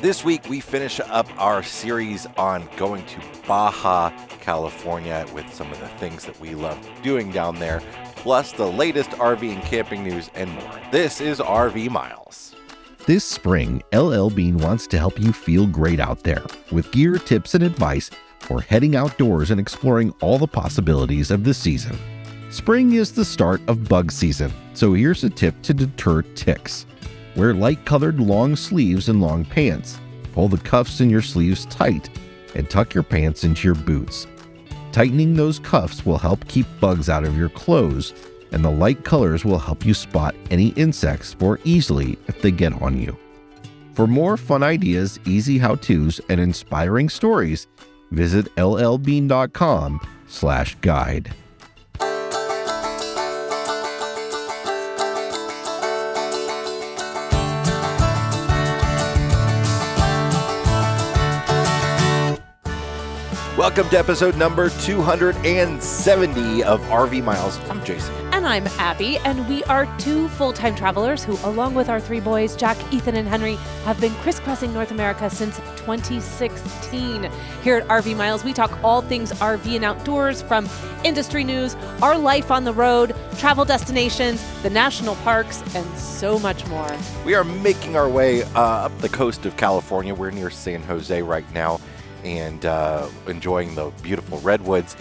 This week, we finish up our series on going to Baja, California, with some of the things that we love doing down there, plus the latest RV and camping news and more. This is RV Miles. This spring, LL Bean wants to help you feel great out there with gear, tips, and advice for heading outdoors and exploring all the possibilities of the season. Spring is the start of bug season, so here's a tip to deter ticks. Wear light-colored long sleeves and long pants. Pull the cuffs in your sleeves tight and tuck your pants into your boots. Tightening those cuffs will help keep bugs out of your clothes, and the light colors will help you spot any insects more easily if they get on you. For more fun ideas, easy how-tos, and inspiring stories, visit llbean.com/guide. Welcome to episode number 270 of RV Miles. I'm Jason. And I'm Abby, and we are two full-time travelers who, along with our three boys, Jack, Ethan, and Henry, have been crisscrossing North America since 2016. Here at RV Miles, we talk all things RV and outdoors, from industry news, our life on the road, travel destinations, the national parks, and so much more. We are making our way up the coast of California. We're near San Jose right now and enjoying the beautiful redwoods.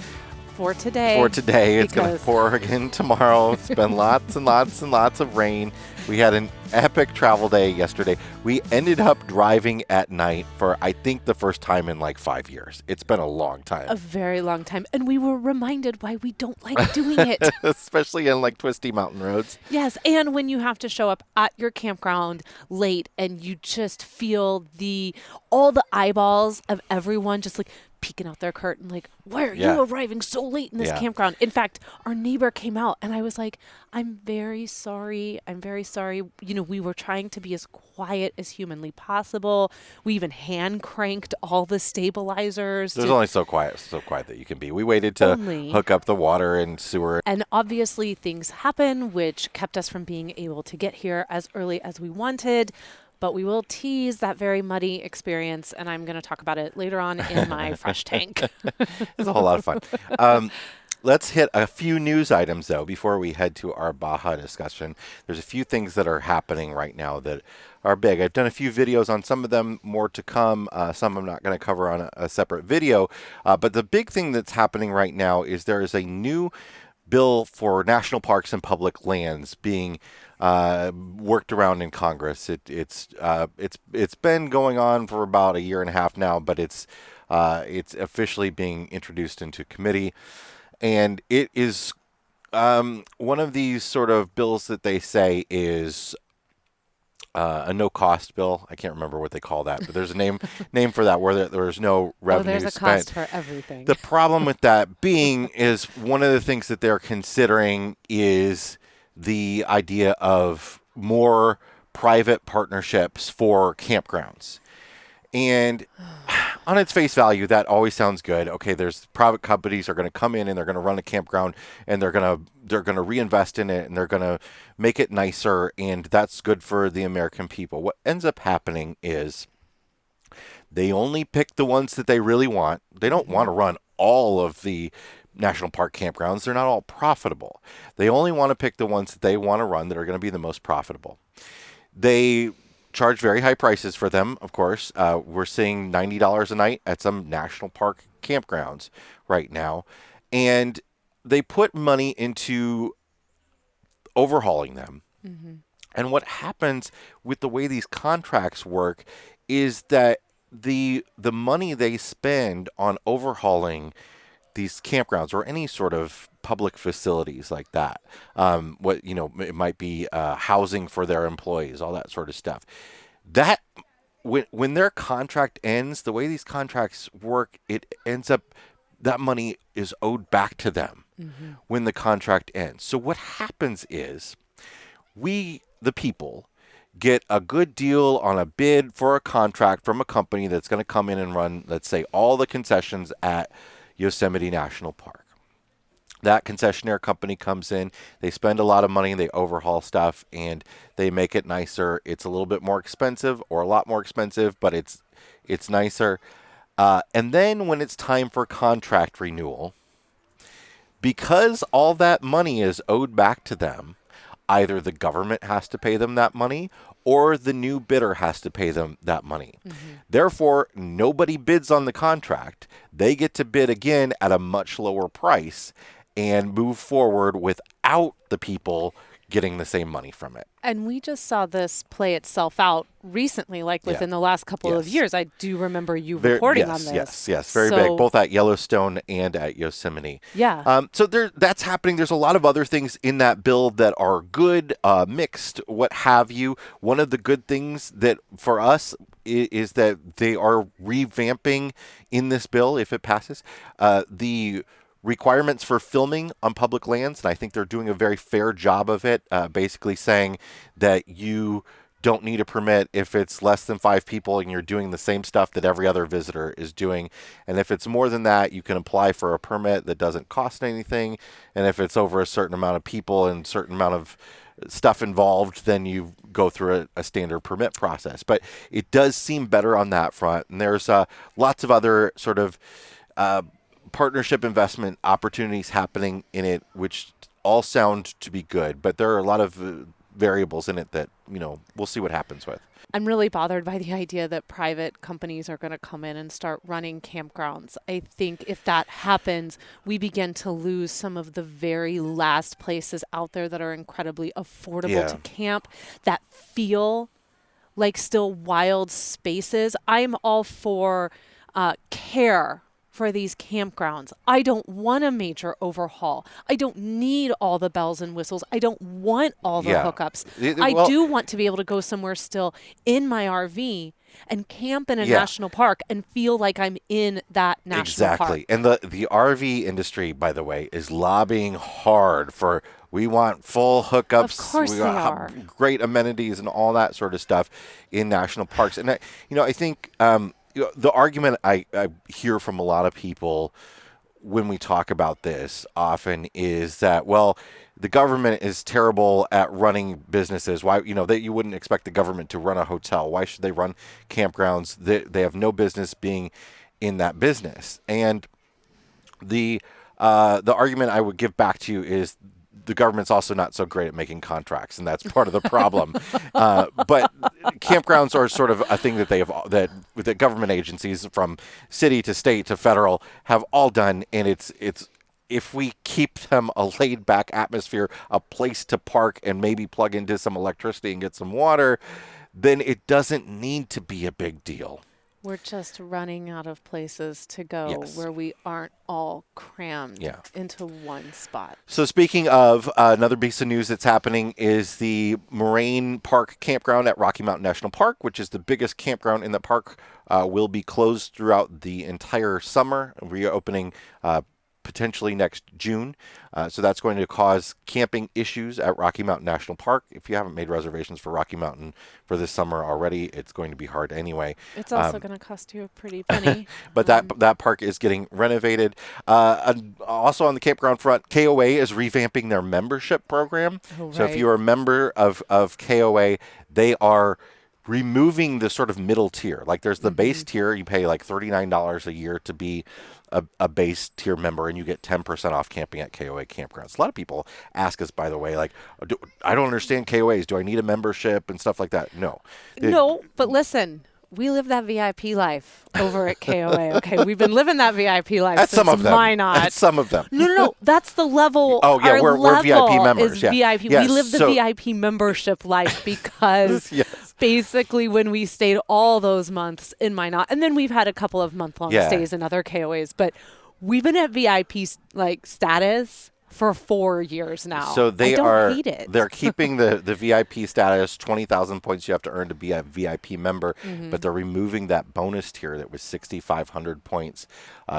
For today. It's going to pour again tomorrow. It's been lots and lots and lots of rain. We had an epic travel day yesterday. We ended up driving at night for, I think, the first time in like 5 years. It's been a long time. A very long time. And we were reminded why we don't like doing it. Especially in like twisty mountain roads. Yes. And when you have to show up at your campground late and you just feel all the eyeballs of everyone just like peeking out their curtain, like, why are you arriving so late in this campground? In fact, our neighbor came out and I was like, I'm very sorry. You know, we were trying to be as quiet as humanly possible. We even hand cranked all the stabilizers. There's only so quiet that you can be. We waited to hook up the water and sewer. And obviously things happen, which kept us from being able to get here as early as we wanted. But we will tease that very muddy experience, and I'm going to talk about it later on in my fresh tank. It's a whole lot of fun. Let's hit a few news items, though, before we head to our Baja discussion. There's a few things that are happening right now that are big. I've done a few videos on some of them, more to come. Some I'm not going to cover on a separate video. But the big thing that's happening right now is there is a new bill for national parks and public lands being worked around in Congress. It's been going on for about a year and a half now, but it's officially being introduced into committee, and it is one of these sort of bills that they say is a no-cost bill. I can't remember what they call that, but there's a name for that where there's no revenue there's a spent. cost for everything. The problem with that being is one of the things that they're considering is the idea of more private partnerships for campgrounds. And on its face value, that always sounds good. Okay, there's private companies are going to come in and they're going to run a campground and they're going to reinvest in it and they're going to make it nicer, and that's good for the American people. What ends up happening is they only pick the ones that they really want. They don't want to run all of the national park campgrounds. They're not all profitable. They only want to pick the ones that they want to run that are going to be the most profitable. They charge very high prices for them, of course. We're seeing $90 a night at some national park campgrounds right now. And they put money into overhauling them. Mm-hmm. And what happens with the way these contracts work is that the money they spend on overhauling these campgrounds or any sort of public facilities like that, it might be housing for their employees, all that sort of stuff. That when their contract ends, the way these contracts work, it ends up that money is owed back to them when the contract ends. So what happens is we, the people, get a good deal on a bid for a contract from a company that's going to come in and run, let's say, all the concessions at Yosemite National Park. That concessionaire company comes in, they spend a lot of money, they overhaul stuff, and they make it nicer. It's a little bit more expensive or a lot more expensive, but it's nicer. And then when it's time for contract renewal, because all that money is owed back to them, either the government has to pay them that money or the new bidder has to pay them that money. Therefore, nobody bids on the contract. They get to bid again at a much lower price and move forward without the people getting the same money from it. And we just saw this play itself out recently, like within the last couple of years. I do remember you reporting on this. Yes, very big, both at Yellowstone and at Yosemite. Yeah. So that's happening. There's a lot of other things in that bill that are good, mixed, what have you. One of the good things that for us is that they are revamping in this bill, if it passes, the requirements for filming on public lands, and I think they're doing a very fair job of it, basically saying that you don't need a permit if it's less than 5 people and you're doing the same stuff that every other visitor is doing. And if it's more than that, you can apply for a permit that doesn't cost anything. And if it's over a certain amount of people and certain amount of stuff involved, then you go through a standard permit process. But it does seem better on that front. And there's lots of other sort of partnership investment opportunities happening in it, which all sound to be good, but there are a lot of variables in it that, we'll see what happens with. I'm really bothered by the idea that private companies are going to come in and start running campgrounds. I think if that happens, we begin to lose some of the very last places out there that are incredibly affordable to camp, that feel like still wild spaces. I'm all for care for these campgrounds. I don't want a major overhaul. I don't need all the bells and whistles. I don't want all the hookups. I do want to be able to go somewhere still in my RV and camp in a national park and feel like I'm in that national park. Exactly. And the RV industry, by the way, is lobbying hard for, we want full hookups. Of course we they are. Great amenities and all that sort of stuff in national parks. And I think the argument I hear from a lot of people when we talk about this often is that, well, the government is terrible at running businesses. Why, that you wouldn't expect the government to run a hotel. Why should they run campgrounds? They have no business being in that business. And the argument I would give back to you is the government's also not so great at making contracts, and that's part of the problem. But campgrounds are sort of a thing that that government agencies from city to state to federal have all done, and it's if we keep them a laid back atmosphere, a place to park and maybe plug into some electricity and get some water, then it doesn't need to be a big deal. We're just running out of places to go where we aren't all crammed into one spot. So speaking of another piece of news that's happening is the Moraine Park Campground at Rocky Mountain National Park, which is the biggest campground in the park, will be closed throughout the entire summer, reopening potentially next June. So that's going to cause camping issues at Rocky Mountain National Park. If you haven't made reservations for Rocky Mountain for this summer already, it's going to be hard anyway. It's also going to cost you a pretty penny. But that park is getting renovated. Also on the campground front, KOA is revamping their membership program. So if you're a member of KOA, they are removing the sort of middle tier. Like there's the base tier, you pay like $39 a year to be a base tier member, and you get 10% off camping at KOA campgrounds. A lot of people ask us, by the way, like, I don't understand KOAs. Do I need a membership and stuff like that? No. No, but listen, we live that VIP life over at KOA. Okay, we've been living that VIP life At since some of them. Minot. At some of them. No. That's the level. Oh, yeah, we're VIP members. Is Yeah. VIP. Yeah, We live the VIP membership life because basically when we stayed all those months in Minot, and then we've had a couple of month-long stays in other KOAs, but we've been at VIP status for 4 years now. So I don't hate it. They're keeping the VIP status, 20,000 points you have to earn to be a VIP member, but they're removing that bonus tier that was 6,500 points.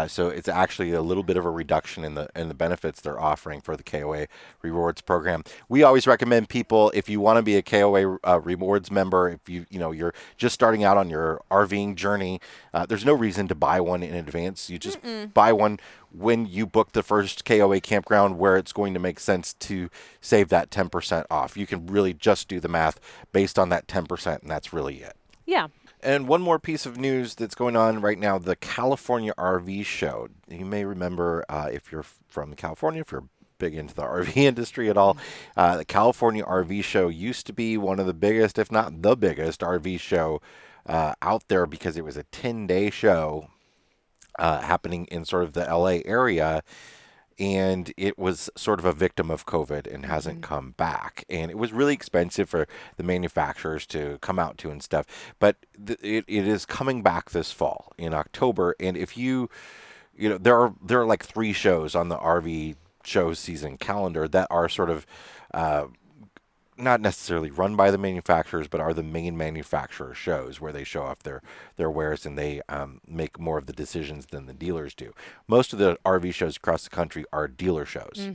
So it's actually a little bit of a reduction in the benefits they're offering for the KOA rewards program. We always recommend people, if you want to be a KOA rewards member, if you're just starting out on your RVing journey, there's no reason to buy one in advance. You just buy one when you book the first KOA campground where it's going to make sense to save that 10% off. You can really just do the math based on that 10%, and that's really it. Yeah. And one more piece of news that's going on right now, the California RV show. You may remember, if you're from California, if you're big into the RV industry at all, the California RV show used to be one of the biggest, if not the biggest, RV show out there, because it was a 10-day show happening in sort of the LA area. And it was sort of a victim of COVID and hasn't come back. And it was really expensive for the manufacturers to come out to and stuff. But it is coming back this fall in October. And if you know, there are like 3 shows on the RV show season calendar that are sort of not necessarily run by the manufacturers, but are the main manufacturer shows where they show off their wares, and they make more of the decisions than the dealers do. Most of the RV shows across the country are dealer shows.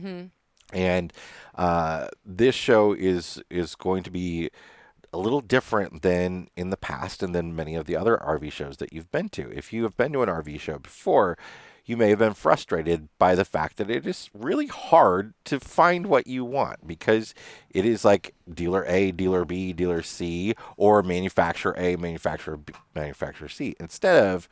And this show is going to be a little different than in the past and than many of the other RV shows that you've been to. If you have been to an RV show before, you may have been frustrated by the fact that it is really hard to find what you want, because it is like dealer A, dealer B, dealer C, or manufacturer A, manufacturer B, manufacturer C, instead of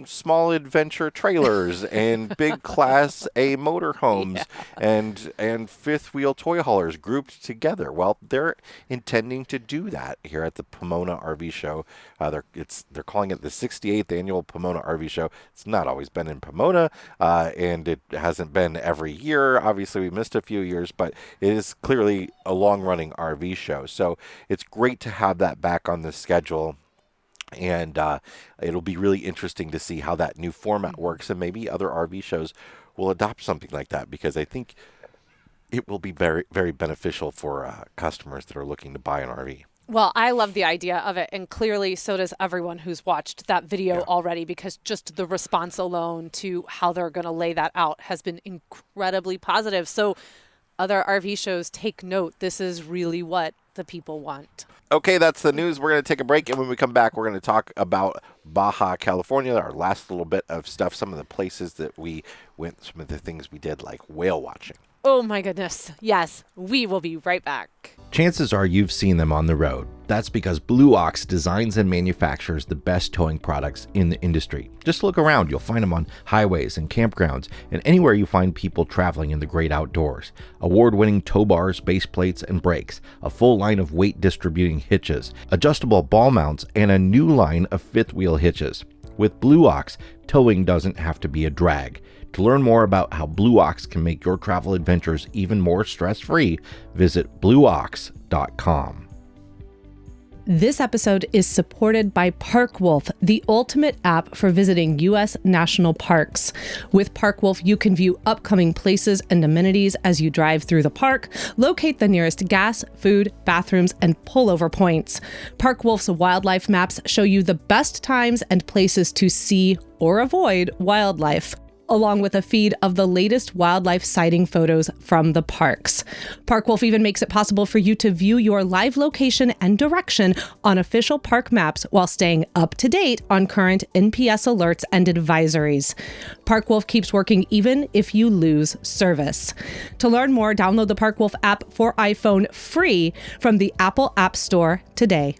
small adventure trailers and big class A motorhomes and fifth wheel toy haulers grouped together. Well, they're intending to do that here at the Pomona RV Show. They're calling it the 68th annual Pomona RV Show. It's not always been in Pomona, and it hasn't been every year. Obviously, we missed a few years, but it is clearly a long-running RV show. So it's great to have that back on the schedule. And it'll be really interesting to see how that new format works, and maybe other RV shows will adopt something like that, because I think it will be very, very beneficial for customers that are looking to buy an RV. Well, I love the idea of it, and clearly so does everyone who's watched that video already, because just the response alone to how they're going to lay that out has been incredibly positive. So other RV shows, take note. This is really what the people want. Okay, that's the news. We're going to take a break, and when we come back, we're going to talk about Baja, California, our last little bit of stuff, some of the places that we went, some of the things we did, like whale watching. Oh my goodness. Yes, we will be right back. Chances are you've seen them on the road. That's because Blue Ox designs and manufactures the best towing products in the industry. Just look around, you'll find them on highways and campgrounds and anywhere you find people traveling in the great outdoors. Award-winning tow bars, base plates, and brakes, a full line of weight distributing hitches, adjustable ball mounts, and a new line of fifth wheel hitches. With Blue Ox, towing doesn't have to be a drag. To learn more about how Blue Ox can make your travel adventures even more stress-free, visit blueox.com. This episode is supported by ParkWolf, the ultimate app for visiting U.S. national parks. With ParkWolf, you can view upcoming places and amenities as you drive through the park, locate the nearest gas, food, bathrooms, and pullover points. ParkWolf's wildlife maps show you the best times and places to see or avoid wildlife, along with a feed of the latest wildlife sighting photos from the parks. ParkWolf even makes it possible for you to view your live location and direction on official park maps while staying up to date on current NPS alerts and advisories. ParkWolf keeps working even if you lose service. To learn more, download the ParkWolf app for iPhone free from the Apple App Store today.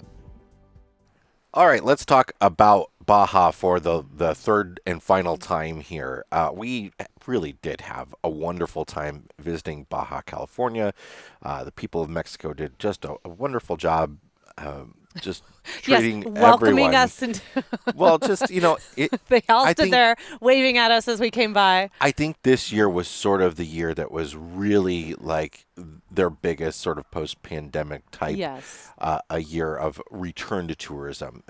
All right, let's talk about Baja for the third and final time here. We really did have a wonderful time visiting Baja, California. The people of Mexico did just a wonderful job, just treating welcoming everyone. us. And Well, just, they all stood there waving at us as we came by. I think this year was sort of the year that was really like their biggest sort of post-pandemic type a year of return to tourism.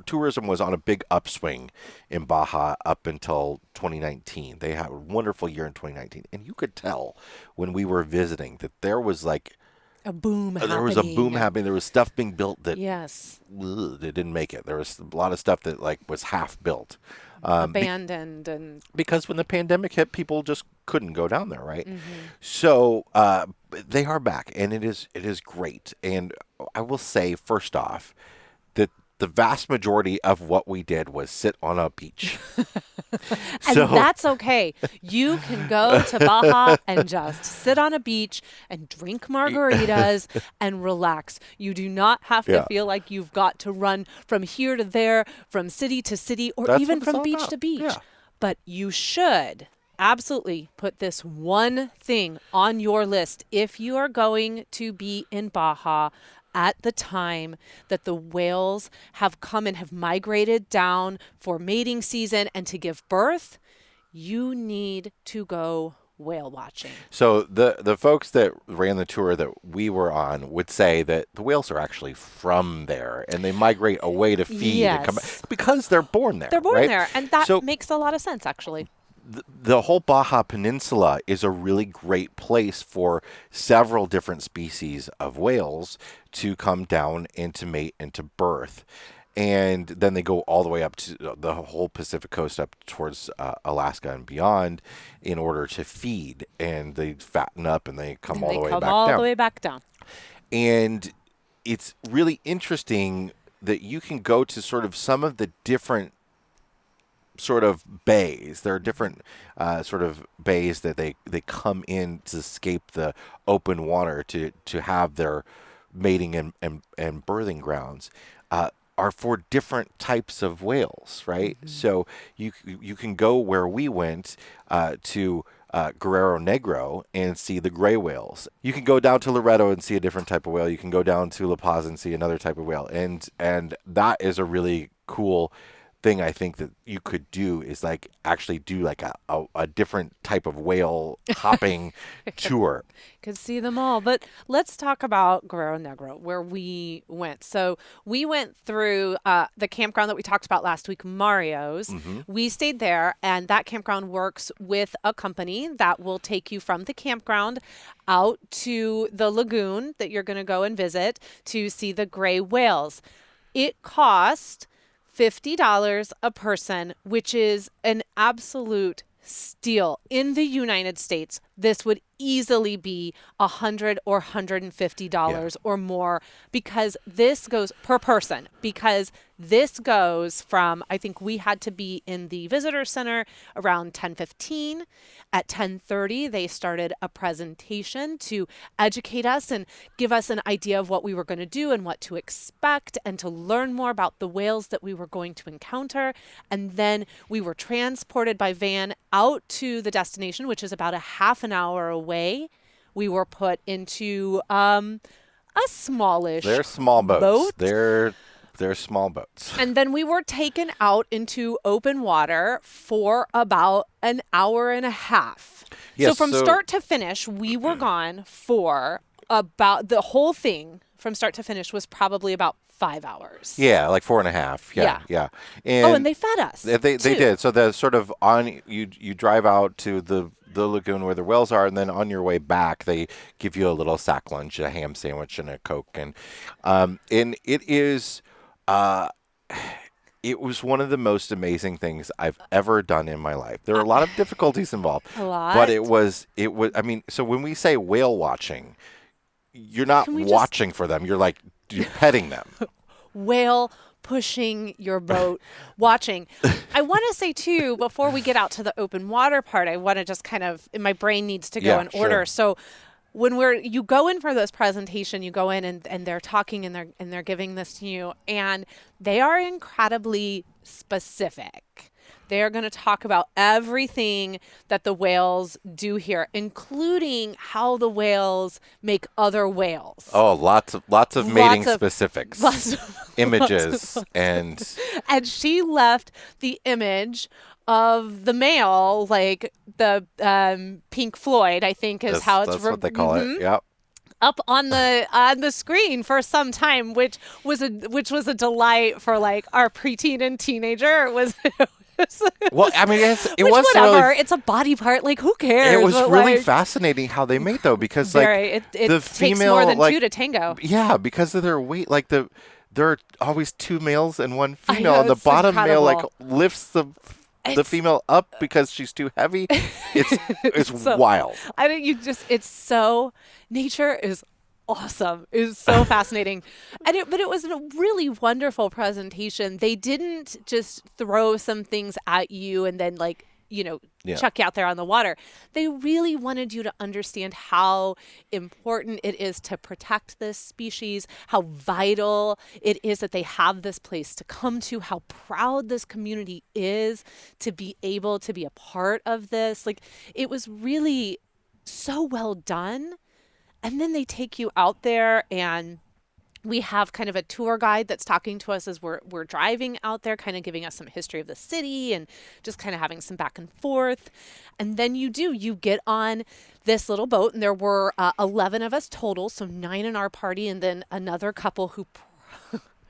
Tourism was on a big upswing in Baja up until 2019. They had a wonderful year in 2019. And you could tell when we were visiting that there was like a boom happening. There was a boom happening. There was stuff being built that they didn't make it. There was a lot of stuff that like was half built. Abandoned. And because when the pandemic hit, people just couldn't go down there, right? So they are back, and it is great. And I will say, first off, that the vast majority of what we did was sit on a beach. And that's okay. You can go to Baja and just sit on a beach and drink margaritas and relax. You do not have to feel like you've got to run from here to there, from city to city, or That's even what it's from all beach about. to beach. Yeah. But you should absolutely put this one thing on your list if you are going to be in Baja at the time that the whales have come and have migrated down for mating season and to give birth. You need to go whale watching. So the folks that ran the tour that we were on would say that the whales are actually from there and they migrate away to feed and come back because they're born there. They're born right? there, and that makes a lot of sense, actually. The whole Baja Peninsula is a really great place for several different species of whales to come down and to mate and to birth. And then they go all the way up to the whole Pacific coast up towards Alaska and beyond in order to feed. And they fatten up and they come all the way back down. All the way back down. And it's really interesting that you can go to sort of some of the different sort of bays. There are different sort of bays that they come in to escape the open water to have their mating and birthing grounds. Are for different types of whales, right? Mm-hmm. So you can go where we went to Guerrero Negro and see the gray whales. You can go down to Loreto and see a different type of whale. You can go down to La Paz and see another type of whale. And that is a really cool thing I think that you could do is like actually do like a different type of whale hopping tour. Could see them all. But let's talk about Guerrero Negro, where we went. So we went through the campground that we talked about last week, Mario's. Mm-hmm. We stayed there, and that campground works with a company that will take you from the campground out to the lagoon that you're going to go and visit to see the gray whales. It cost $50 a person, which is an absolute steal. In the United States, this would easily be $100 or $150 or more, because this goes per person, because this goes from, I think we had to be in the visitor center around 10:15. At 10:30, they started a presentation to educate us and give us an idea of what we were going to do and what to expect and to learn more about the whales that we were going to encounter. And then we were transported by van out to the destination, which is about a half an hour away. We were put into a smallish They're small boats. boat. They're small boats. And then we were taken out into open water for about an hour and a half. Yes, so from start to finish, we were gone for about the whole thing from start to finish was probably about 5 hours. Yeah, like 4.5. Yeah. And they fed us. They did. So the sort of on you drive out to the lagoon where the whales are, and then on your way back they give you a little sack lunch, a ham sandwich and a Coke, and it is it was one of the most amazing things I've ever done in my life. There are a lot of difficulties involved. A lot. But it was I mean, so when we say whale watching, you're not watching for them. You're petting them. Whale pushing your boat, watching. I want to say too, before we get out to the open water part, I want to just kind of, my brain needs to go in order. Sure. So when you go in for this presentation, you go in and they're talking and they're giving this to you, and they are incredibly specific. They're going to talk about everything that the whales do here, including how the whales make other whales. Oh, lots of mating specifics, images, and she left the image of the male, like the Pink Floyd, I think is how it's that's what they call it. Yep. Up on the screen for some time, which was a delight for like our preteen and teenager. It was. Well, I mean, it was whatever. Really, it's a body part. Like, who cares? It was really fascinating how they mate, though, because it the takes female, more than two to tango. Yeah, because of their weight. Like there are always two males and one female, know, and the bottom incredible. male lifts the female up because she's too heavy. It's so wild. Nature is awesome. It was so fascinating. But it was a really wonderful presentation. They didn't just throw some things at you and then chuck you out there on the water. They really wanted you to understand how important it is to protect this species, how vital it is that they have this place to come to, how proud this community is to be able to be a part of this. Like, it was really so well done. And then they take you out there, and we have kind of a tour guide that's talking to us as we're driving out there, kind of giving us some history of the city and just kind of having some back and forth. And then you get on this little boat, and there were 11 of us total, so 9 in our party, and then another couple who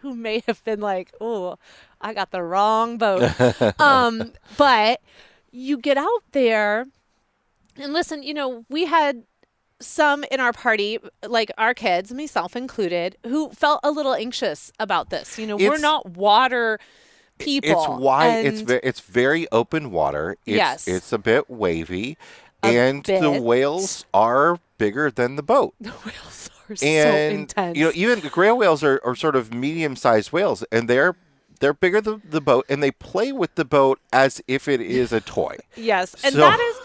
may have been like, oh, I got the wrong boat. But you get out there, and listen, we had some in our party, like our kids, myself included, who felt a little anxious about this. We're not water people. It's wide. It's very open water. Yes. It's a bit wavy, and the whales are bigger than the boat. The whales are And so intense. even the gray whales are sort of medium-sized whales, and they're bigger than the boat, and they play with the boat as if it is a toy. Yes, and that is,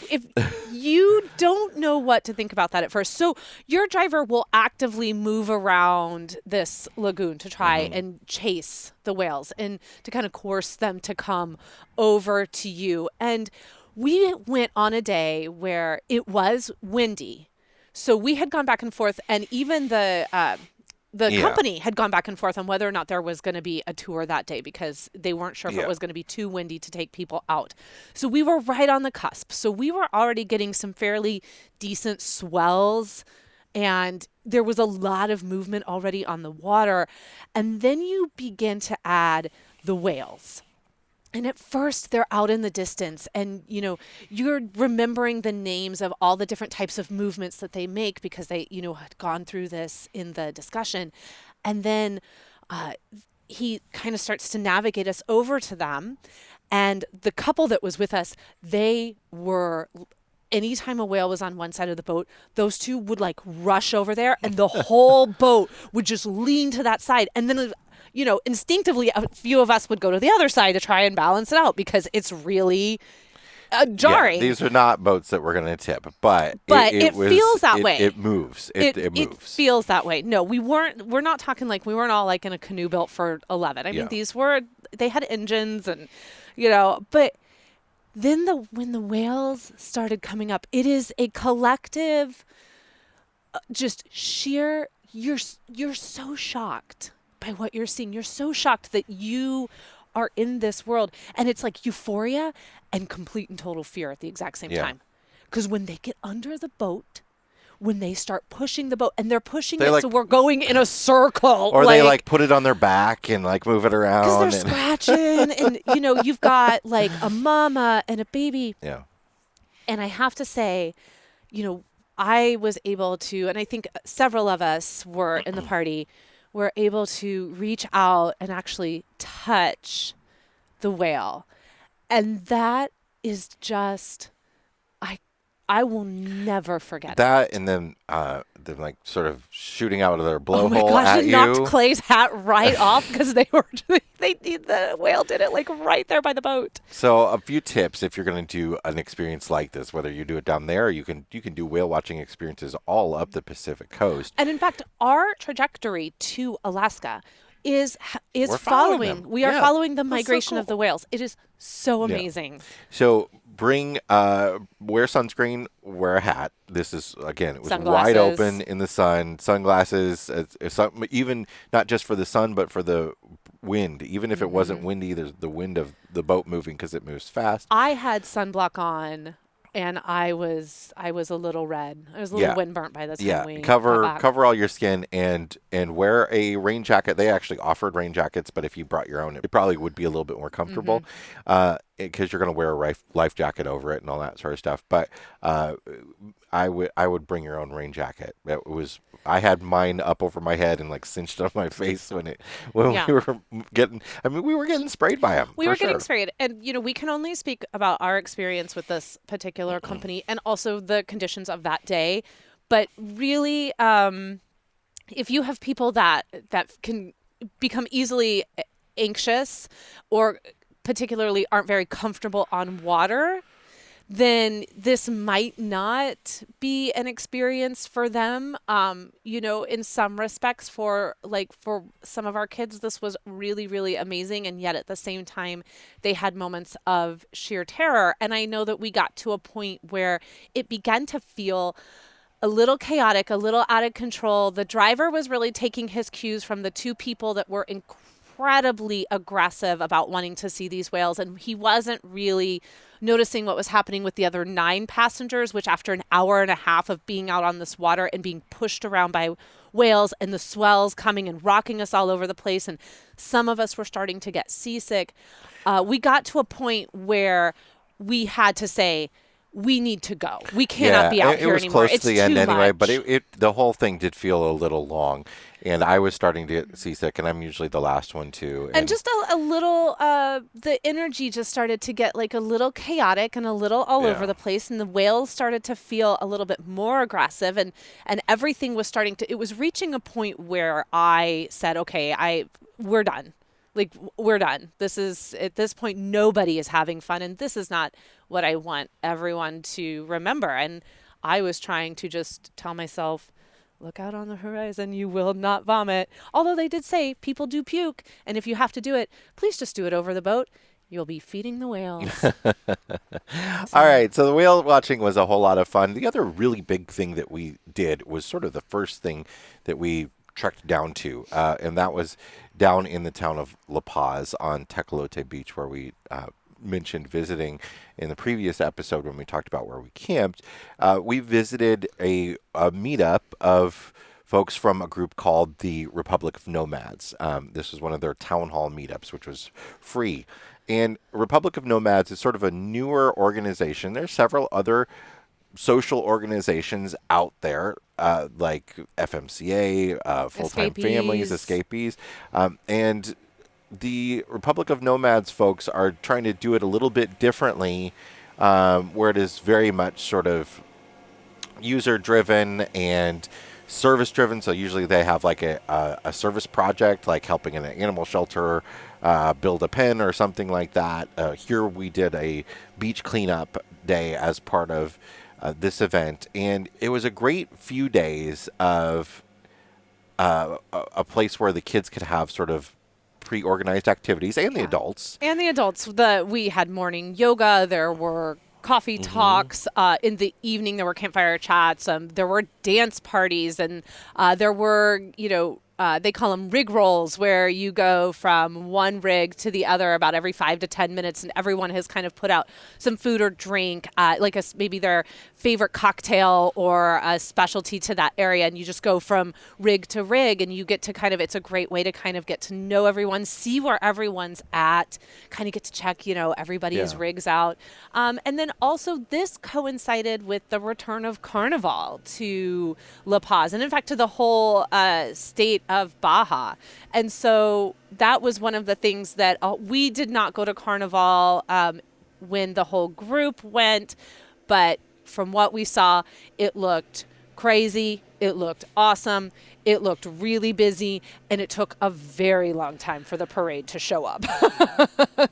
if you don't know what to think about that at first. So your driver will actively move around this lagoon to try and chase the whales and to kind of coerce them to come over to you. And we went on a day where it was windy. So we had gone back and forth, and even the company had gone back and forth on whether or not there was going to be a tour that day because they weren't sure if it was going to be too windy to take people out. So we were right on the cusp. So we were already getting some fairly decent swells, and there was a lot of movement already on the water. And then you begin to add the whales. And at first they're out in the distance, and you're remembering the names of all the different types of movements that they make because they had gone through this in the discussion. And then he kind of starts to navigate us over to them, and the couple that was with us, they were, anytime a whale was on one side of the boat, those two would like rush over there, and the whole boat would just lean to that side. And then instinctively, a few of us would go to the other side to try and balance it out because it's really jarring. Yeah, these are not boats that we're going to tip, but it feels that way. It moves. It moves. It feels that way. No, we're not talking like we weren't all like in a canoe built for 11. I mean, they had engines and, but then when the whales started coming up, it is a collective, just sheer, you're so shocked by what you're seeing. You're so shocked that you are in this world, and it's like euphoria and complete and total fear at the exact same time. Because when they get under the boat, when they start pushing the boat, and they're pushing it so we're going in a circle, or they like put it on their back and like move it around because they're scratching, and you've got like a mama and a baby. Yeah. And I have to say, I was able to, and I think several of us were in the party, were able to reach out and actually touch the whale. And that is just, I will never forget that. And then them like sort of shooting out of their blowhole at you. Oh my gosh, it knocked Clay's hat right off because the whale did it like right there by the boat. So a few tips if you're going to do an experience like this, whether you do it down there, or you can do whale watching experiences all up the Pacific coast. And in fact, our trajectory to Alaska is following them. We are following the migration of the whales. It is so amazing. Yeah. So wear sunscreen, wear a hat. This is, again, it was wide open in the sun. Sunglasses, even not just for the sun, but for the wind. Even if it wasn't windy, there's the wind of the boat moving because it moves fast. I had sunblock on, and I was a little red. I was a little windburnt by the time we cover all your skin and wear a rain jacket. They actually offered rain jackets, but if you brought your own, it probably would be a little bit more comfortable because you're going to wear a life jacket over it and all that sort of stuff. But I would bring your own rain jacket. I had mine up over my head and like cinched on my face when we were getting. I mean, we were getting sprayed by them. We were getting sprayed, and we can only speak about our experience with this particular company and also the conditions of that day. But really, if you have people that can become easily anxious or particularly aren't very comfortable on water, then this might not be an experience for them. In some respects, for some of our kids, this was really, really amazing. And yet at the same time, they had moments of sheer terror. And I know that we got to a point where it began to feel a little chaotic, a little out of control. The driver was really taking his cues from the two people that were incredibly aggressive about wanting to see these whales, and he wasn't really noticing what was happening with the other 9 passengers, which after an hour and a half of being out on this water and being pushed around by whales and the swells coming and rocking us all over the place, and some of us were starting to get seasick, we got to a point where we had to say, we need to go. We cannot be out it here was anymore. close It's to the end too anyway, much. but the whole thing did feel a little long, and I was starting to get seasick, and I'm usually the last one too. And just a little, the energy just started to get like a little chaotic and a little all over the place. And the whales started to feel a little bit more aggressive, and everything was starting to, it was reaching a point where I said, okay, we're done. Like, we're done. This is, at this point, nobody is having fun. And this is not what I want everyone to remember. And I was trying to just tell myself, look out on the horizon, you will not vomit. Although they did say people do puke, and if you have to do it, please just do it over the boat. You'll be feeding the whales. All right, so the whale watching was a whole lot of fun. The other really big thing that we did was sort of the first thing that we trekked down to, and that was down in the town of La Paz on Tecolote Beach, where we mentioned visiting in the previous episode when we talked about where we camped. We visited a meetup of folks from a group called the Republic of Nomads. This was one of their town hall meetups, which was free. And Republic of Nomads is sort of a newer organization. There's several other social organizations out there, like FMCA, Full-Time Families, Escapees, and the Republic of Nomads folks are trying to do it a little bit differently, where it is very much sort of user-driven and service-driven. So usually they have like a service project, like helping in an animal shelter, build a pen or something like that. Here we did a beach cleanup day as part of this event, and it was a great few days of a place where the kids could have sort of pre-organized activities, and the adults. And the adults. We had morning yoga. There were coffee talks. In the evening, there were campfire chats. There were dance parties, and there were, they call them rig rolls, where you go from one rig to the other about every 5 to 10 minutes, and everyone has kind of put out some food or drink, like maybe their favorite cocktail or a specialty to that area, and you just go from rig to rig, and you get to it's a great way to kind of get to know everyone, see where everyone's at, kind of get to check, everybody's rigs out. And then also this coincided with the return of Carnival to La Paz, and in fact to the whole state of Baja. And so that was one of the things that we did not go to Carnival when the whole group went, but from what we saw, it looked crazy. It looked awesome. It looked really busy, and it took a very long time for the parade to show up.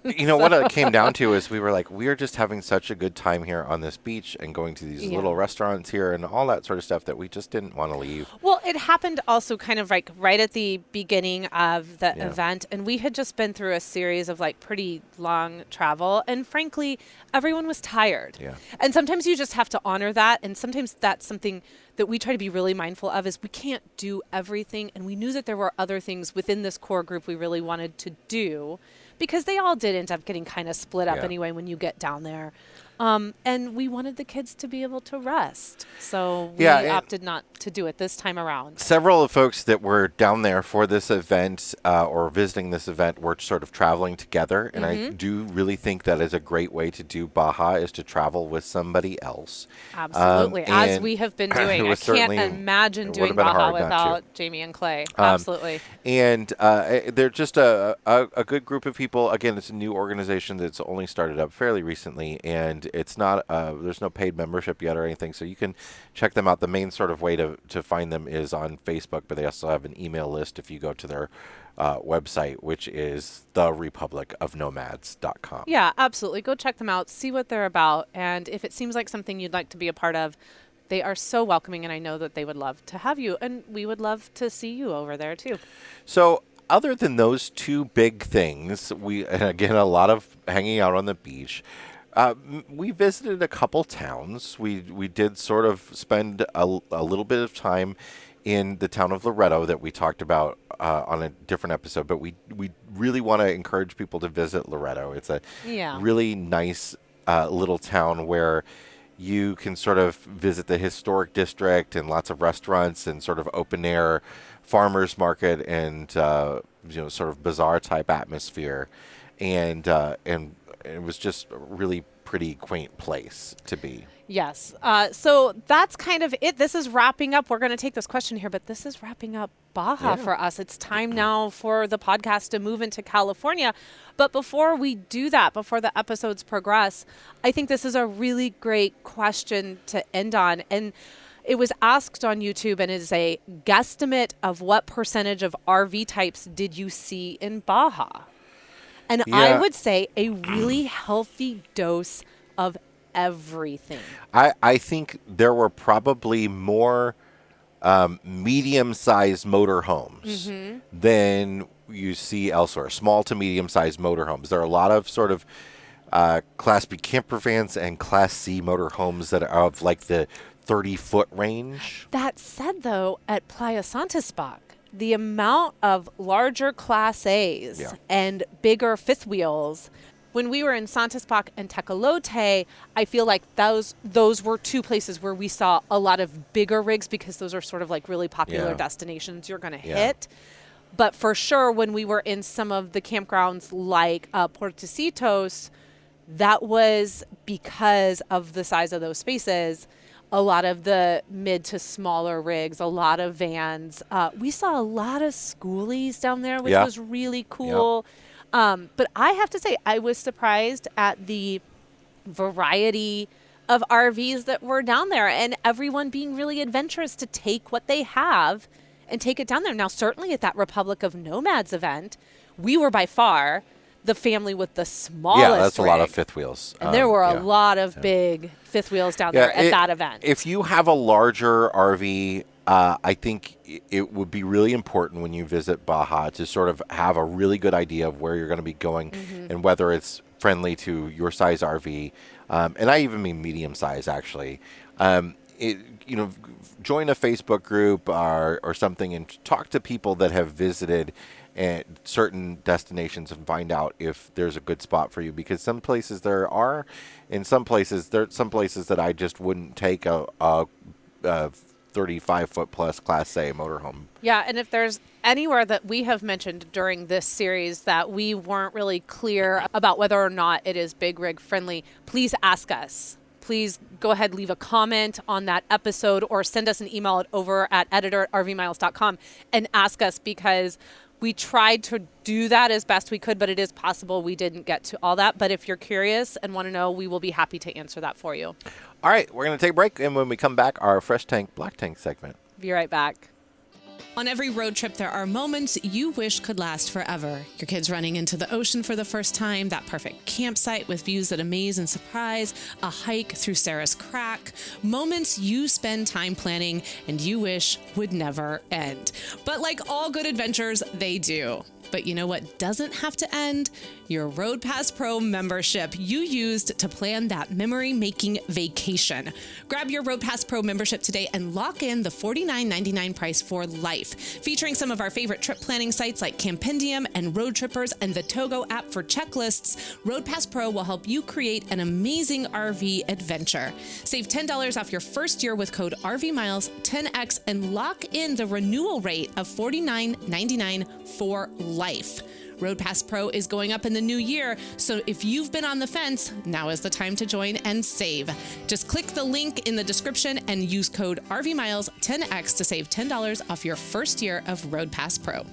What it came down to is we were like, we are just having such a good time here on this beach and going to these little restaurants here and all that sort of stuff that we just didn't want to leave. Well, it happened also kind of like right at the beginning of the event, and we had just been through a series of like pretty long travel, and frankly, everyone was tired. Yeah. And sometimes you just have to honor that, and sometimes that's something that we try to be really mindful of, is we can't do everything, and we knew that there were other things within this core group we really wanted to do, because they all did end up getting kind of split up anyway when you get down there. And we wanted the kids to be able to rest. So we opted not to do it this time around. Several of the folks that were down there for this event or visiting this event were sort of traveling together. And I do really think that is a great way to do Baja, is to travel with somebody else. Absolutely. As we have been doing. I can't imagine doing Baja without Jamie and Clay. Absolutely. And they're just a good group of people people, again, it's a new organization that's only started up fairly recently, and it's not, there's no paid membership yet or anything, so you can check them out. The main sort of way to find them is on Facebook, but they also have an email list if you go to their website, which is therepublicofnomads.com. Yeah, absolutely. Go check them out, see what they're about, and if it seems like something you'd like to be a part of, they are so welcoming, and I know that they would love to have you, and we would love to see you over there too. So other than those two big things, and again, a lot of hanging out on the beach, we visited a couple towns. We did sort of spend a little bit of time in the town of Loretto that we talked about on a different episode, but we really want to encourage people to visit Loretto. It's a really nice little town where you can sort of visit the historic district and lots of restaurants and sort of open air farmers market and sort of bazaar type atmosphere, and it was just a really pretty quaint place to be. Yes. So that's kind of it. This is wrapping up. We're going to take this question here, but this is wrapping up Baja for us. It's time now for the podcast to move into California. But before we do that, before the episodes progress, I think this is a really great question to end on. And it was asked on YouTube and is a guesstimate of what percentage of RV types did you see in Baja? And I would say a really healthy dose of everything. I think there were probably more medium-sized motorhomes than you see elsewhere. Small to medium-sized motorhomes. There are a lot of sort of Class B camper vans and Class C motorhomes that are of like the 30-foot range. That said, though, at Playa Santispac, the amount of larger Class A's and bigger fifth wheels. When we were in Santispac and Tecolote, I feel like those were two places where we saw a lot of bigger rigs because those are sort of like really popular destinations you're going to hit. But for sure, when we were in some of the campgrounds like Puertecitos, that was because of the size of those spaces. A lot of the mid to smaller rigs, a lot of vans. We saw a lot of schoolies down there, which was really cool. But I have to say, I was surprised at the variety of RVs that were down there and everyone being really adventurous to take what they have and take it down there. Now, certainly at that Republic of Nomads event, we were by far the family with the smallest that's rig. a lot of fifth wheels. And there were a lot of big fifth wheels down there at that event. If you have a larger RV, I think it would be really important when you visit Baja to sort of have a really good idea of where you're going to be going and whether it's friendly to your size RV. And I even mean medium size, actually. Join a Facebook group or something and talk to people that have visited at certain destinations and find out if there's a good spot for you, because some places there are, and some places that I just wouldn't take a 35-foot plus Class A motorhome. Yeah, and if there's anywhere that we have mentioned during this series that we weren't really clear about whether or not it is big rig friendly, please ask us. Please go ahead, leave a comment on that episode or send us an email over at editor@rvmiles.com and ask us, because we tried to do that as best we could, but it is possible we didn't get to all that. But if you're curious and want to know, we will be happy to answer that for you. All right, we're going to take a break, and when we come back, our Fresh Tank, Black Tank segment. Be right back. On every road trip, there are moments you wish could last forever. Your kids running into the ocean for the first time, that perfect campsite with views that amaze and surprise, a hike through Sarah's Crack, moments you spend time planning and you wish would never end. But like all good adventures, they do. But you know what doesn't have to end? Your Road Pass Pro membership you used to plan that memory-making vacation. Grab your Road Pass Pro membership today and lock in the $49.99 price for life. Featuring some of our favorite trip planning sites like Campendium and Road Trippers and the Togo app for checklists, Road Pass Pro will help you create an amazing RV adventure. Save $10 off your first year with code RVMILES10X and lock in the renewal rate of $49.99 for life. Road Pass Pro is going up in the new year, so if you've been on the fence, now is the time to join and save. Just click the link in the description and use code RVMILES10X to save $10 off your first year of Road Pass Pro.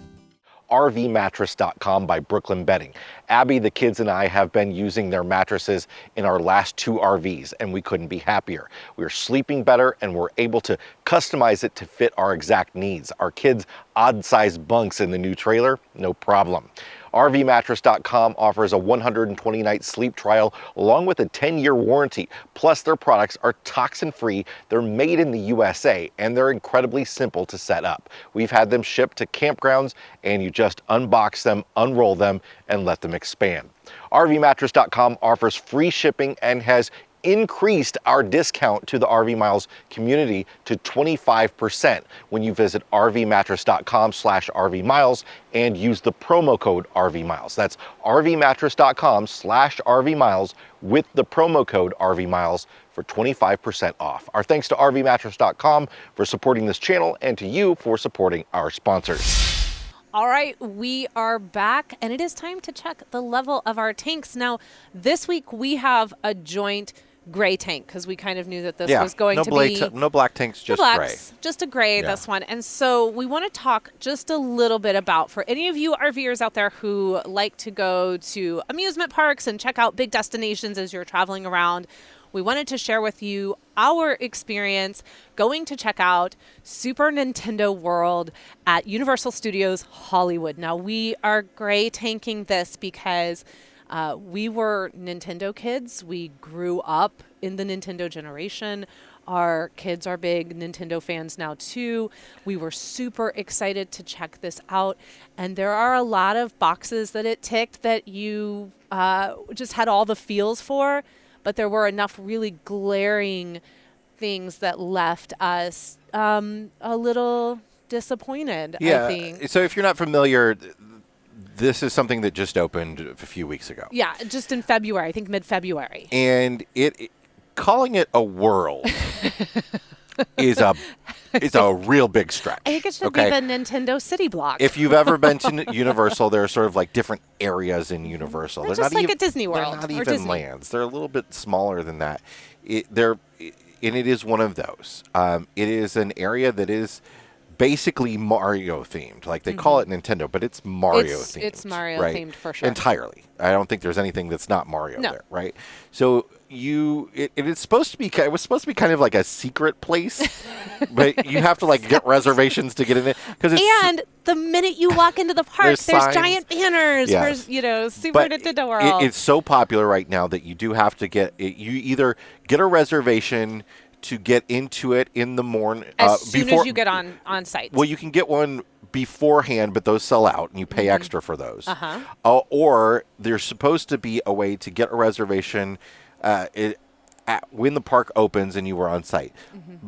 RVMattress.com by Brooklyn Bedding. Abby, the kids, and I have been using their mattresses in our last 2 RVs, and we couldn't be happier. We're sleeping better, and we're able to customize it to fit our exact needs. Our kids' odd-sized bunks in the new trailer, no problem. RVMattress.com offers a 120-night sleep trial along with a 10-year warranty. Plus, their products are toxin-free, they're made in the USA, and they're incredibly simple to set up. We've had them shipped to campgrounds, and you just unbox them, unroll them, and let them expand. RVMattress.com offers free shipping and has increased our discount to the RV Miles community to 25% when you visit rvmattress.com/RVMiles and use the promo code RVMiles. That's rvmattress.com/RVMiles with the promo code RVMiles for 25% off. Our thanks to rvmattress.com for supporting this channel and to you for supporting our sponsors. All right, we are back, and it is time to check the level of our tanks. Now, this week we have a joint gray tank because we kind of knew that this was going to be no black tanks, just gray. Just a gray, this one. And so we want to talk just a little bit about, for any of you RVers out there who like to go to amusement parks and check out big destinations as you're traveling around, we wanted to share with you our experience going to check out Super Nintendo World at Universal Studios Hollywood. Now, we are gray tanking this because we were Nintendo kids. We grew up in the Nintendo generation. Our kids are big Nintendo fans now too. We were super excited to check this out. And there are a lot of boxes that it ticked that you just had all the feels for. But there were enough really glaring things that left us a little disappointed, I think. So if you're not familiar, this is something that just opened a few weeks ago. Yeah, just in February, I think mid-February. And calling it a world is a real big stretch. I think it should be the Nintendo City Block. If you've ever been to Universal, there are sort of like different areas in Universal. They're just like a Disney World. They're not even lands. They're a little bit smaller than that. And it is one of those. It is an area that is basically Mario themed. Like they call it Nintendo, but it's Mario themed. It's Mario themed for sure. Entirely. I don't think there's anything that's not Mario there, right? So it was supposed to be kind of like a secret place, but you have to like get reservations to get in it and the minute you walk into the park, there's giant banners for Super Nintendo World. It's so popular right now that you do have to you either get a reservation to get into it in the morning as soon as you get on site. Well, you can get one beforehand, but those sell out, and you pay extra for those. Or there's supposed to be a way to get a reservation when the park opens and you were on site.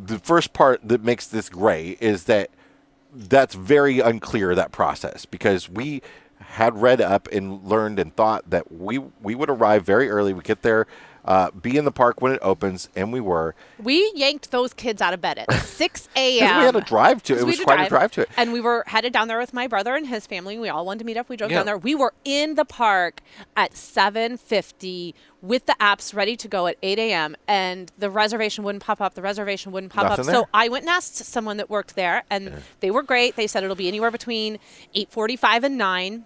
The first part that makes this gray is that's very unclear, that process, because we had read up and learned and thought that we would arrive very early. We get there, be in the park when it opens, and we were. We yanked those kids out of bed at 6 a.m. Because we had a drive to it. It was quite a drive to it. And we were headed down there with my brother and his family. We all wanted to meet up. We drove down there. We were in the park at 7:50 with the apps ready to go at 8 a.m. And the reservation wouldn't pop up. Nothing up. So I went and asked someone that worked there, and they were great. They said it'll be anywhere between 8:45 and 9.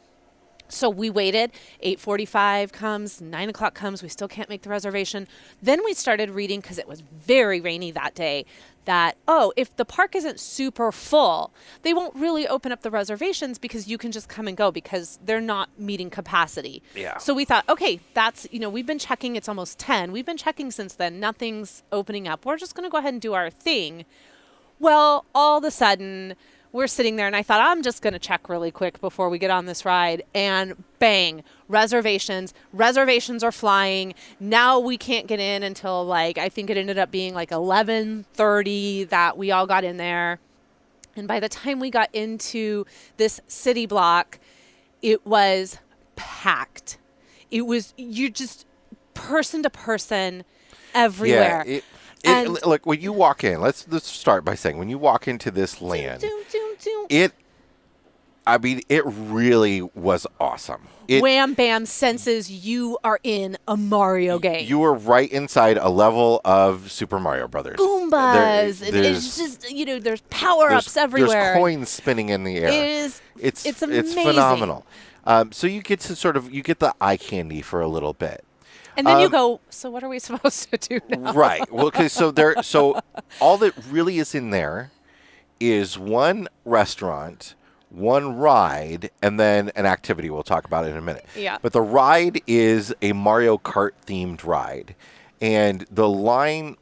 So we waited. 8:45 comes, 9 o'clock comes. We still can't make the reservation. Then we started reading, because it was very rainy that day, that, if the park isn't super full, they won't really open up the reservations because you can just come and go because they're not meeting capacity. Yeah. So we thought, okay, that's, we've been checking. It's almost 10. We've been checking since then. Nothing's opening up. We're just going to go ahead and do our thing. Well, all of a sudden, we're sitting there, and I thought, I'm just going to check really quick before we get on this ride. And bang, reservations are flying. Now we can't get in until I think it ended up being 11:30 that we all got in there. And by the time we got into this city block, it was packed. It was, you just person to person everywhere. Yeah, look, when you walk in, let's start by saying, when you walk into this land, I mean, it really was awesome. Wham Bam senses you are in a Mario game. You were right inside a level of Super Mario Brothers. Goombas. It's just, there's power-ups everywhere. There's coins spinning in the air. It's amazing. It's phenomenal. So you get to you get the eye candy for a little bit. And then you go, so what are we supposed to do now? Right. Well, okay, so all that really is in there is one restaurant, one ride, and then an activity we'll talk about in a minute. Yeah. But the ride is a Mario Kart themed ride. And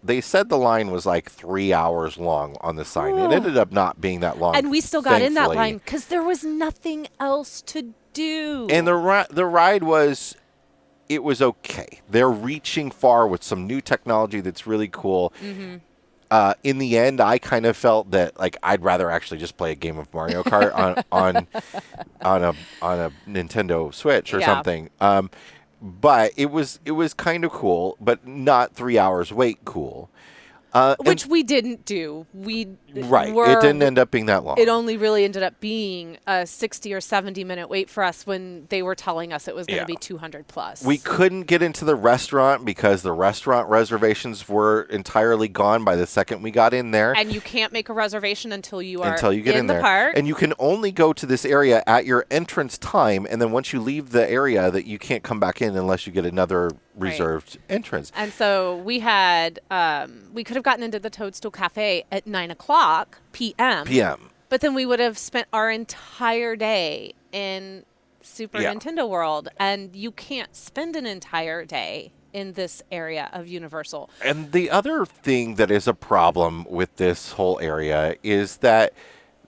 they said the line was like 3 hours long on the sign. It ended up not being that long. And we still got in that line because there was nothing else to do. And the ride was, it was okay. They're reaching far with some new technology that's really cool. Mm-hmm. In the end, I kind of felt that like I'd rather actually just play a game of Mario Kart on a Nintendo Switch or something. But it was kind of cool, but not 3 hours wait cool. Which we didn't do. It didn't end up being that long. It only really ended up being a 60 or 70-minute wait for us when they were telling us it was going to be 200 plus. We couldn't get into the restaurant because the restaurant reservations were entirely gone by the second we got in there. And you can't make a reservation until you get in the there. park. And you can only go to this area at your entrance time, and then once you leave the area, that you can't come back in unless you get another reserved entrance. And so we had we could have gotten into the Toadstool Cafe at 9:00 p.m. But then we would have spent our entire day in Super Nintendo World, and you can't spend an entire day in this area of Universal. And the other thing that is a problem with this whole area is that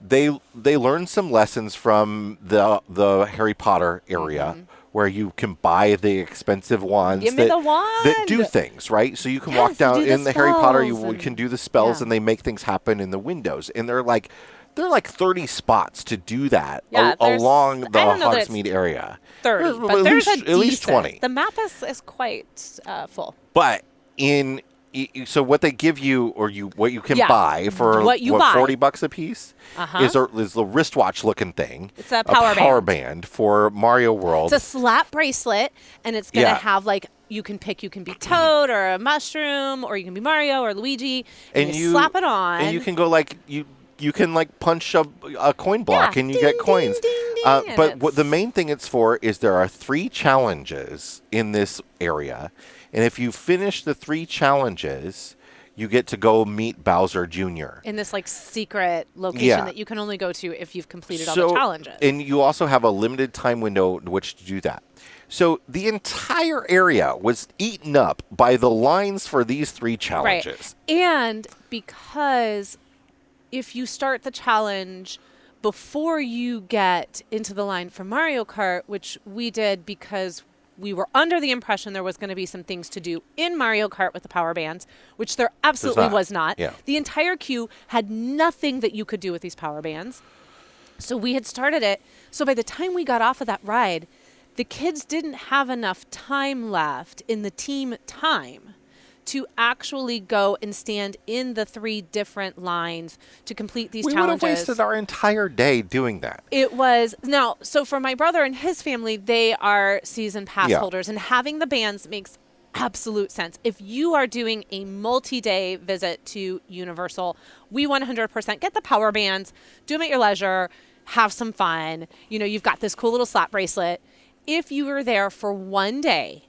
they learned some lessons from the Harry Potter area. Mm-hmm. Where you can buy the expensive wands that do things, right? So you can walk down in the Harry Potter, you can do the spells, and they make things happen in the windows. And they're like 30 spots to do that along the Hogsmeade area. 30, but there's at least 20. The map is quite full. But so what they give you, or what you can buy for $40 a piece, is the wristwatch looking thing. It's a power band for Mario World. It's a slap bracelet, and it's going to have you can be Toad or a mushroom, or you can be Mario or Luigi, and you slap it on. And you can go you can punch a coin block and you get coins. Ding, ding, but what the main thing it's for is there are 3 challenges in this area. And if you finish the 3 challenges, you get to go meet Bowser Jr. in this secret location that you can only go to if you've completed all the challenges. And you also have a limited time window in which to do that. So the entire area was eaten up by the lines for these 3 challenges. Right. And because if you start the challenge before you get into the line for Mario Kart, which we did because we were under the impression there was going to be some things to do in Mario Kart with the power bands, which there absolutely was not. Yeah. The entire queue had nothing that you could do with these power bands. So we had started it. So by the time we got off of that ride, the kids didn't have enough time left in the team time to actually go and stand in the 3 different lines to complete these challenges. We would have wasted our entire day doing that. It was so for my brother and his family, they are season pass holders, and having the bands makes absolute sense. If you are doing a multi-day visit to Universal, we 100% get the power bands, do them at your leisure, have some fun. You've got this cool little slap bracelet. If you were there for one day,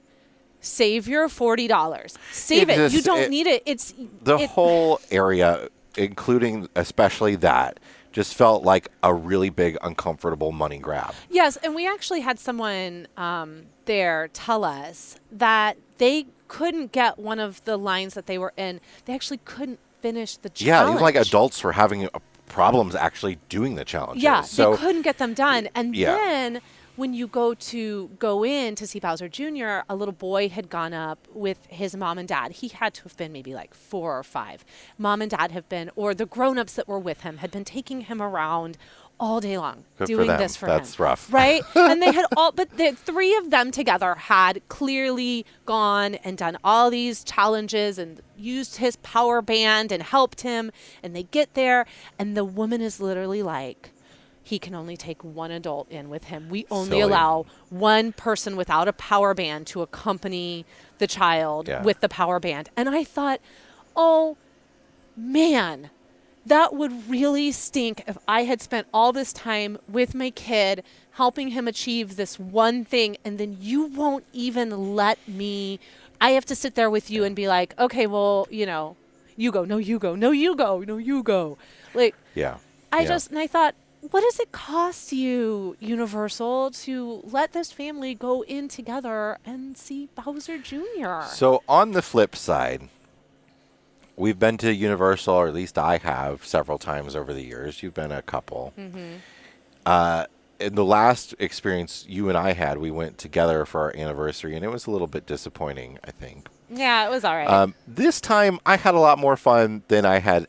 save your $40. Save it. You don't need it. It's the whole area, including especially that, just felt like a really big, uncomfortable money grab. Yes, and we actually had someone there tell us that they couldn't get one of the lines that they were in. They actually couldn't finish the challenge. Yeah, even problems having problems actually doing the challenges. Yeah, they couldn't get them done. And then when you go in to see Bowser Jr., a little boy had gone up with his mom and dad. He had to have been maybe 4 or 5. Mom and dad or the grown-ups that were with him had been taking him around all day long, doing this for him. That's rough. Right? And they had but the 3 of them together had clearly gone and done all these challenges and used his power band and helped him. And they get there, and the woman is literally like, he can only take one adult in with him. We only Silly. allow one person without a power band to accompany the child with the power band. And I thought, oh, man, that would really stink if I had spent all this time with my kid helping him achieve this one thing, and then you won't even let me. I have to sit there with you and be like, okay, well, you know, you go, no, you go, no, you go, no, you go. Like, Yeah. and I thought, what does it cost you, Universal, to let this family go in together and see Bowser Jr.? So on the flip side, we've been to Universal, or at least I have, several times over the years. You've been a couple. In the last experience you and I had, we went together for our anniversary, and it was a little bit disappointing, I think. Yeah, it was all right. This time, I had a lot more fun than I had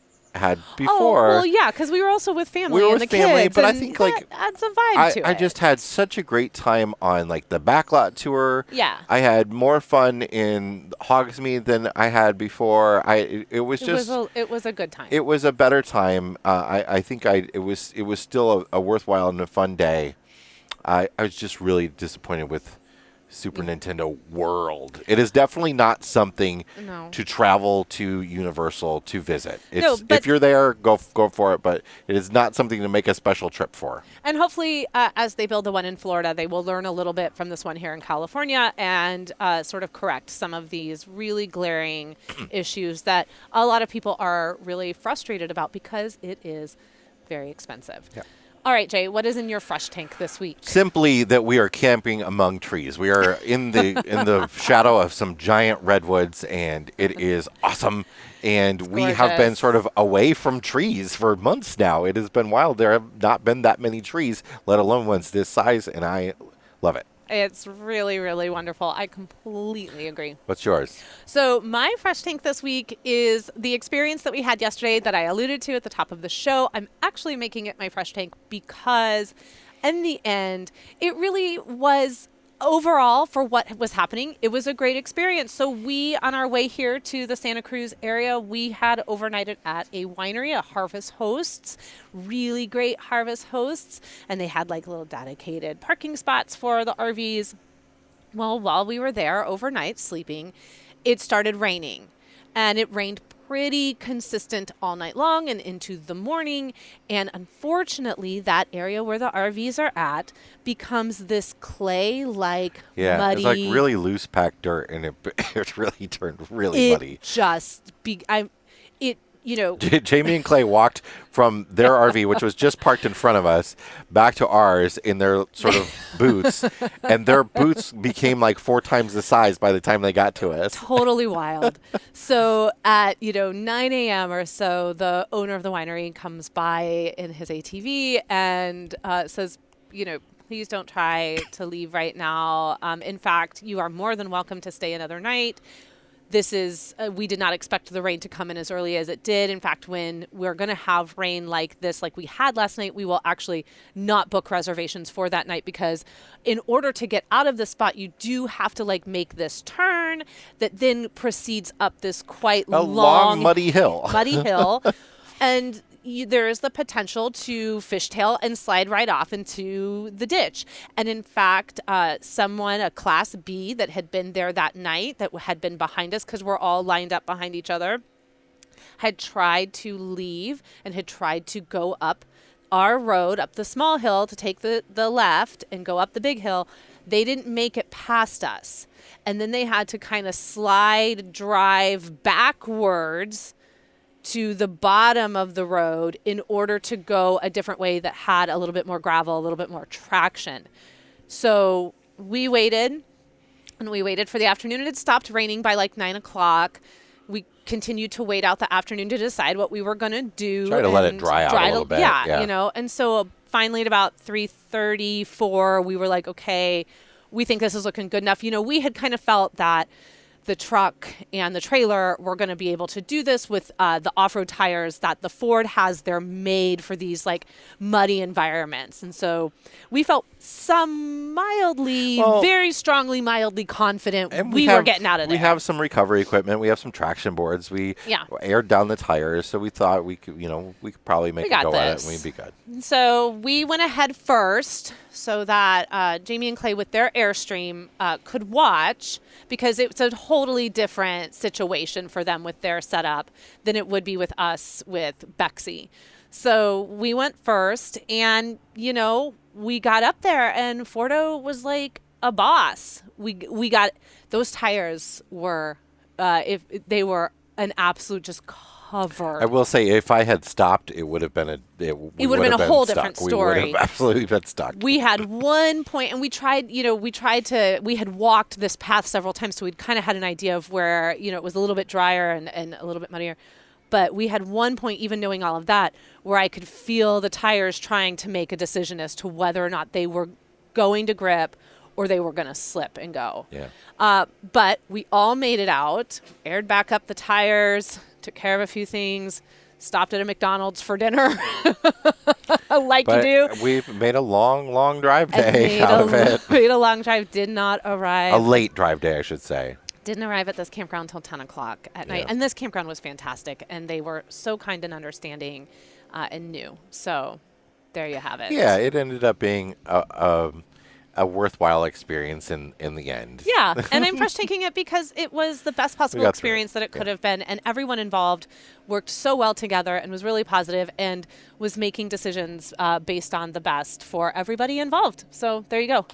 before. Oh, well, yeah, because we were also with family We were and with the family, kids. but I and think, that like, adds a vibe to it. I just had such a great time on, like, the backlot tour. Yeah. I had more fun in Hogsmeade than I had before. It was a good time. It was a better time. I think it was still a worthwhile and a fun day. I was just really disappointed with Super Nintendo World. It is definitely not something to travel to Universal to visit. If you're there, go for it, but it is not something to make a special trip for. And hopefully, as they build the one in Florida, they will learn a little bit from this one here in California and sort of correct some of these really glaring issues that a lot of people are really frustrated about because it is very expensive. Yeah. All right, Jay, what is in your fresh tank this week? Simply that we are camping among trees. We are in the shadow of some giant redwoods, and it is awesome. And we have been sort of away from trees for months now. It has been wild. There have not been that many trees, let alone ones this size, and I love it. It's really, really wonderful. I completely agree. What's yours? So my fresh tank this week is the experience that we had yesterday that I alluded to at the top of the show. I'm actually making it my fresh tank because in the end, it really was overall for what was happening. It was a great experience. So we, on our way here to the Santa Cruz area, we had overnighted at a winery, a Harvest Hosts, really great Harvest Hosts. And they had like little dedicated parking spots for the RVs. Well, while we were there overnight sleeping, it started raining, and it rained pretty consistent all night long and into the morning. And unfortunately, that area where the RVs are at becomes this clay-like muddy. It's like really loose packed dirt, and it really turned really muddy. Jamie and Clay walked from their RV, which was just parked in front of us, back to ours in their sort of boots, and their boots became like 4 times the size by the time they got to us. Totally wild. So at 9 a.m. or so, the owner of the winery comes by in his ATV and says, please don't try to leave right now. In fact, you are more than welcome to stay another night. This is, we did not expect the rain to come in as early as it did. In fact, when we're going to have rain like this, like we had last night, we will actually not book reservations for that night, because in order to get out of the spot, you do have to make this turn that then proceeds up this quite long muddy hill. And there is the potential to fishtail and slide right off into the ditch. And in fact, someone, a Class B that had been there that night, that had been behind us because we're all lined up behind each other, had tried to leave and had tried to go up our road, up the small hill to take the left and go up the big hill. They didn't make it past us. And then they had to kind of drive backwards to the bottom of the road in order to go a different way that had a little bit more gravel, a little bit more traction. So we waited, and we waited for the afternoon. It had stopped raining by 9 o'clock. We continued to wait out the afternoon to decide what we were going to do. Try to let it dry out a little bit. Yeah. And so finally at about 3:34, we were like, okay, we think this is looking good enough. We had kind of felt that the truck and the trailer were going to be able to do this with the off-road tires that the Ford has. They're made for these like muddy environments. And so we felt very strongly, mildly confident we were getting out of there. We have some recovery equipment. We have some traction boards. We aired down the tires. So we thought we could probably make a go at it and we'd be good. So we went ahead first so that Jamie and Clay with their Airstream could watch, because it's a totally different situation for them with their setup than it would be with us with Bexy. So we went first, and, we got up there, and Fordo was like a boss. We got, those tires were, if they were an absolute just cover. I will say, if I had stopped, it would have been a whole different story. We would have absolutely been stuck. We had one point, and we had walked this path several times, so we'd kind of had an idea of where, it was a little bit drier and a little bit muddier. But we had one point, even knowing all of that, where I could feel the tires trying to make a decision as to whether or not they were going to grip or they were going to slip and go. Yeah. But we all made it out, aired back up the tires, took care of a few things, stopped at a McDonald's for dinner, you do. We made a long drive day out of it. Made a long drive, did not arrive. A late drive day, I should say. Didn't arrive at this campground until 10 o'clock at night. And this campground was fantastic, and they were so kind and understanding and new. So there you have it. Yeah, it ended up being a worthwhile experience in the end. Yeah, and I'm fresh taking it because it was the best possible experience that it could have been, and everyone involved worked so well together and was really positive and was making decisions based on the best for everybody involved. So there you go.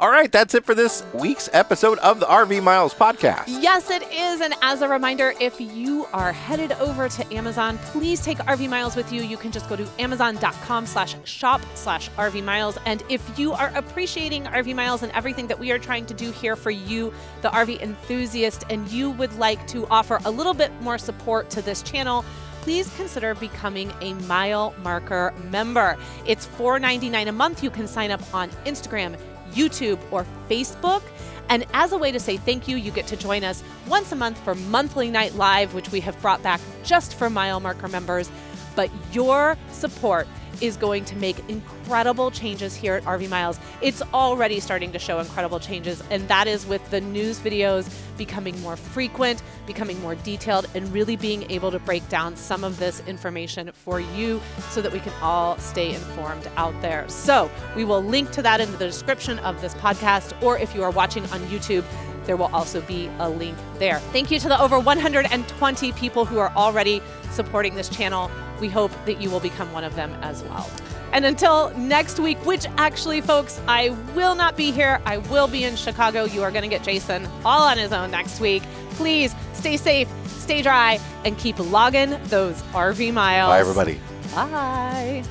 All right, that's it for this week's episode of the RV Miles podcast. Yes, it is. And as a reminder, if you are headed over to Amazon, please take RV Miles with you. You can just go to amazon.com/shop/RV Miles. And if you are appreciating RV Miles and everything that we are trying to do here for you, the RV enthusiast, and you would like to offer a little bit more support to this channel, please consider becoming a Mile Marker member. It's $4.99 a month. You can sign up on Instagram, YouTube, or Facebook. And as a way to say thank you, you get to join us once a month for Monthly Night Live, which we have brought back just for Mile Marker members. But your support is going to make incredible changes here at RV Miles. It's already starting to show incredible changes, and that is with the news videos becoming more frequent, becoming more detailed, and really being able to break down some of this information for you so that we can all stay informed out there. So we will link to that in the description of this podcast, or if you are watching on YouTube, there will also be a link there. Thank you to the over 120 people who are already supporting this channel. We hope that you will become one of them as well. And until next week, which actually, folks, I will not be here. I will be in Chicago. You are going to get Jason all on his own next week. Please stay safe, stay dry, and keep logging those RV miles. Bye, everybody. Bye.